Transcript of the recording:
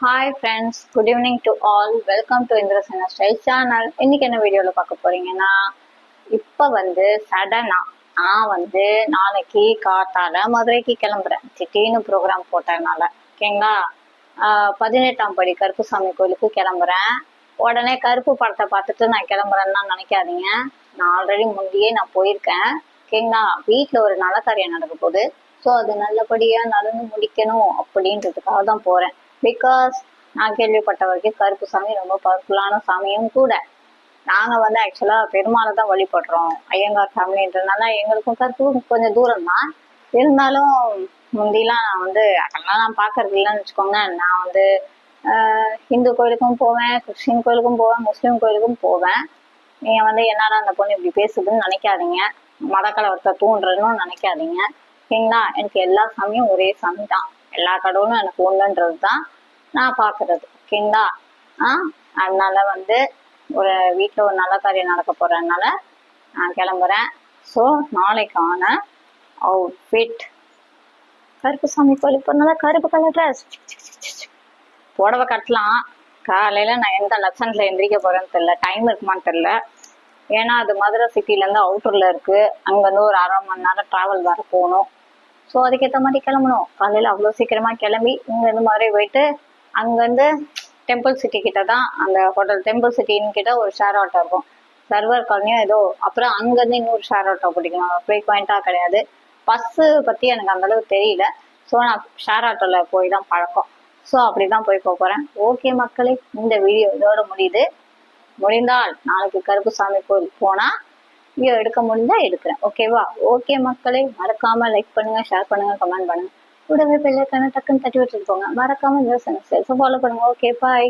Hi friends, good evening to all. Welcome to Indrasena style channel. இன்னைக்கு என்ன வீடியோவில் பார்க்க போறீங்கன்னா, இப்போ சடனா நான் நாளைக்கு காத்தால மதுரைக்கு கிளம்புறேன். திடீர்னு ப்ரோக்ராம் போட்டதுனால ஓகேங்களா. 18ஆம் படி கருப்புசாமி கோயிலுக்கு கிளம்புறேன். உடனே கருப்பு படத்தை பார்த்துட்டு நான் கிளம்புறேன்னா நினைக்காதீங்க. நான் ஆல்ரெடி முந்தையே நான் போயிருக்கேன் ஓகேங்களா. வீட்டில் ஒரு நல்ல காரியம் நடக்க போகுது. ஸோ அது நல்லபடியாக நடந்து முடிக்கணும் அப்படின்றதுக்காக தான் போகிறேன். பிகாஸ் நான் கேள்விப்பட்ட வரைக்கும் கருப்பு சாமி ரொம்ப பவர்ஃபுல்லான சாமியும் கூட. நாங்கள் ஆக்சுவலாக பெருமாளை தான் வழிபடுறோம், ஐயங்கார் ஃபேமிலின்றதுனால எங்களுக்கும் கருப்பு கொஞ்சம் தூரம் தான். இருந்தாலும் முந்திலாம் நான் அதெல்லாம் நான் பார்க்கறது இல்லைன்னு வச்சுக்கோங்க. நான் ஹிந்து கோயிலுக்கும் போவேன், கிறிஸ்டின் கோயிலுக்கும் போவேன், முஸ்லீம் கோயிலுக்கும் போவேன். நீங்கள் என்னடா அந்த பொண்ணு இப்படி பேசுதுன்னு நினைக்காதீங்க, மதக்கலவரத்தை தூண்டுறதுன்னு நினைக்காதீங்க ஓகேங்களா. எனக்கு எல்லா சாமியும் ஒரே சாமி தான், எல்லா கடவுளும் எனக்கு ஒன்றுன்றது தான் நான் பார்க்கறது ஓகேங்களா. அதனால ஒரு வீட்டில் ஒரு நல்ல காரியம் நடக்க போறதுனால நான் கிளம்புறேன். ஸோ நாளைக்கான அவுட்ஃபிட் கருப்பு சாமி கோயிலுக்கு போனால கருப்பு கலர் ட்ரெஸ், புடவை கட்டலாம். காலையில் நான் எந்த லட்சணத்தில் எந்திரிக்க போறேன்னு தெரியல, டைம் இருக்குமான்னு தெரியல. ஏன்னா அது மதுரை சிட்டிலேருந்து அவுட்டரில் இருக்குது. அங்கேருந்து ஒரு 1/2 மணி நேரம் ட்ராவல் வர போகணும். ஸோ அதுக்கேற்ற மாதிரி கிளம்பணும். காலையில் அவ்வளோ சீக்கிரமாக கிளம்பி இங்கேருந்து மதுரை போயிட்டு அங்கேருந்து டெம்பிள் சிட்டி கிட்ட தான் அந்த ஹோட்டல், டெம்பிள் சிட்டின்னு கிட்ட ஒரு ஷேர் ஆட்டோ இருக்கும், சர்வர் காலனியும் ஏதோ. அப்புறம் அங்கேருந்து இன்னொரு ஷேர் ஆட்டோ பிடிக்கணும், ஃப்ரீக்வெண்ட்டாக கிடையாது. பஸ்ஸு பற்றி எனக்கு அந்தளவுக்கு தெரியல. ஸோ நான் ஷேர் ஆட்டோவில் போய் தான் பழக்கம். ஸோ அப்படி தான் போய் போகிறேன். ஓகே மக்களே, இந்த வீடியோ இதோட முடியுது. முடிந்தால் நாளைக்கு கருப்புசாமி கோயில் போனால் வீடியோ எடுக்க முடிஞ்சா எடுக்கிறேன் ஓகேவா. ஓகே மக்களே, மறக்காம லைக் பண்ணுங்க, ஷேர் பண்ணுங்க, கமெண்ட் பண்ணுங்க. கூடவே பெல்லைக்கான டக்குன்னு தட்டி வச்சுட்டு போங்க. மறக்காம இந்த சேனல் ஃபாலோ பண்ணுங்க. ஓகே, பாய்.